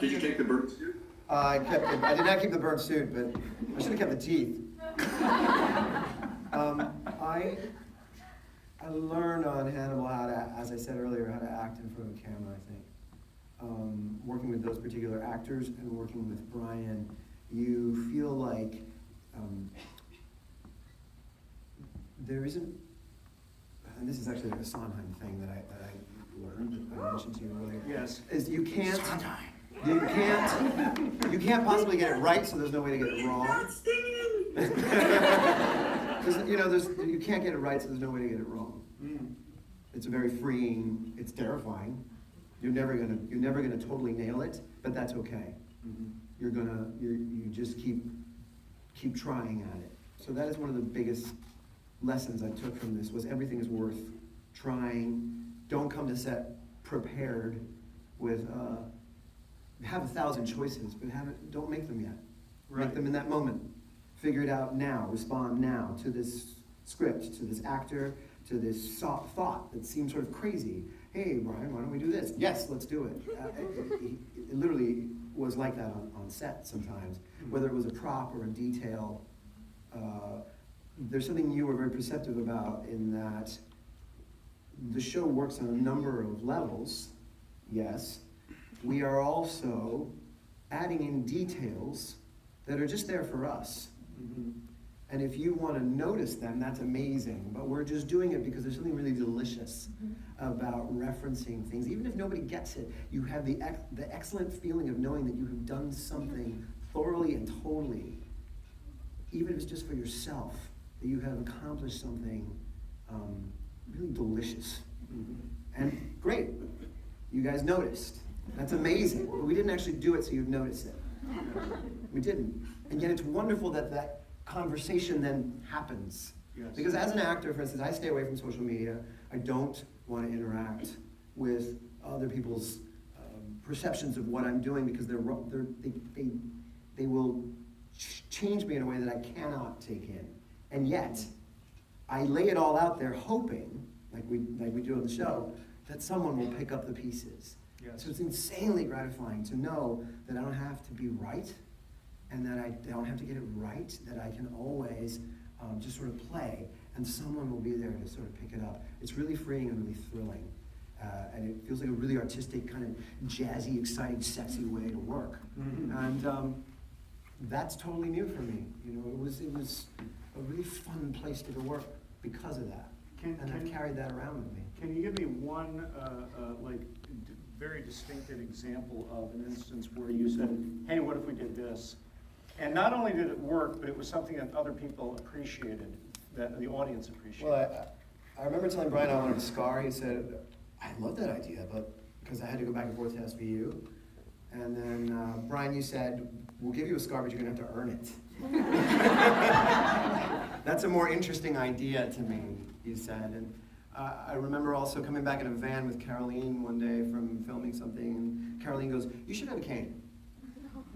Did you take the burnt suit? I did not keep the burnt suit, but I should have kept the teeth. I learned on Hannibal how to, as I said earlier, how to act in front of a camera, I think. Working with those particular actors and working with Bryan, you feel like there isn't, and this is actually a Sondheim thing that I learned, I mentioned to you earlier. Yes. Is you can't possibly get it right, so there's no way to get it wrong. You can't get it right, so there's no way to get it wrong. It's a very freeing. It's terrifying. You're never gonna totally nail it, but that's okay. You just keep trying at it. So that is one of the biggest lessons I took from this, was everything is worth trying. Don't come to set prepared with have 1,000 choices, but don't make them yet. Right. Make them in that moment. Figure it out now. Respond now to this script, to this actor, to this thought that seems sort of crazy. Hey, Bryan, why don't we do this? Yes, let's do it. It literally was like that on set sometimes, whether it was a prop or a detail. There's something you were very perceptive about, in that the show works on a number of levels, yes. We are also adding in details that are just there for us. And if you want to notice them, that's amazing. But we're just doing it because there's something really delicious about referencing things. Even if nobody gets it, you have the excellent feeling of knowing that you have done something thoroughly and totally, even if it's just for yourself, that you have accomplished something really delicious. And great, you guys noticed. That's amazing. But we didn't actually do it so you'd notice it. We didn't. And yet it's wonderful that that conversation then happens. Yes. Because as an actor, for instance, I stay away from social media. I don't want to interact with other people's perceptions of what I'm doing, because they will change me in a way that I cannot take in. And yet, I lay it all out there hoping, like we do on the show, that someone will pick up the pieces. Yes. So it's insanely gratifying to know that I don't have to be right, and that I don't have to get it right, that I can always just sort of play, and someone will be there to sort of pick it up. It's really freeing and really thrilling. And it feels like a really artistic, kind of jazzy, exciting, sexy way to work. And that's totally new for me. You know, it was a really fun place to work because of that. And I've carried that around with me. Can you give me one very distinctive example of an instance where you said, hey, what if we did this? And not only did it work, but it was something that other people appreciated, that the audience appreciated. Well, I remember telling Bryan I wanted a scar. He said, I love that idea, but because I had to go back and forth to SVU. And then, Bryan, you said, we'll give you a scar, but you're going to have to earn it. That's a more interesting idea to me, you said. And I remember also coming back in a van with Caroline one day from filming something, and Caroline goes, you should have a cane.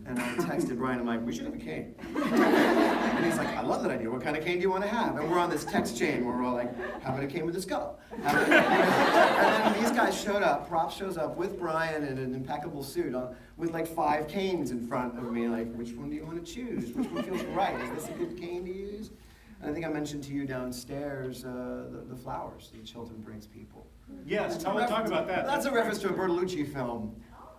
And I texted Bryan, I'm like, we should have a cane. And he's like, I love that idea. What kind of cane do you want to have? And we're on this text chain where we're all like, how about a cane with a skull? And then these guys showed up, Prop shows up with Bryan in an impeccable suit with like 5 canes in front of me, like, which one do you want to choose? Which one feels right? Is this a good cane to use? And I think I mentioned to you downstairs the flowers that Chilton brings people. Yes, talk about that. That's a reference to a Bertolucci film.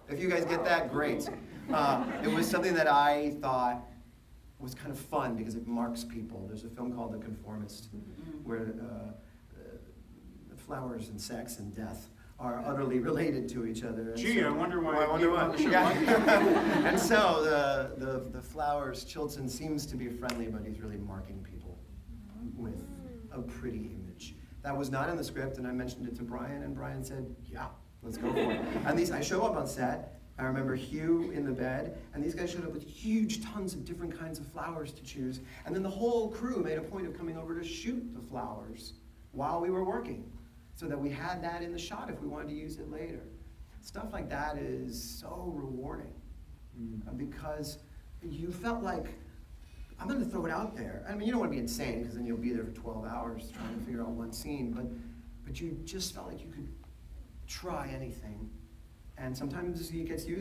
If you guys get that, great. It was something that I thought was kind of fun because it marks people. There's a film called The Conformist, where flowers and sex and death are utterly related to each other. And gee, so, I wonder why. I wonder why. Yeah. And so the flowers, Chilton seems to be friendly, but he's really marking people with a pretty image. That was not in the script, and I mentioned it to Bryan, and Bryan said, yeah, let's go for it. And I show up on set. I remember Hugh in the bed, and these guys showed up with huge tons of different kinds of flowers to choose. And then the whole crew made a point of coming over to shoot the flowers while we were working, so that we had that in the shot if we wanted to use it later. Stuff like that is so rewarding, because you felt like, I'm going to throw it out there. I mean, you don't want to be insane, because then you'll be there for 12 hours trying to figure out one scene, but you just felt like you could try anything. And sometimes it gets used.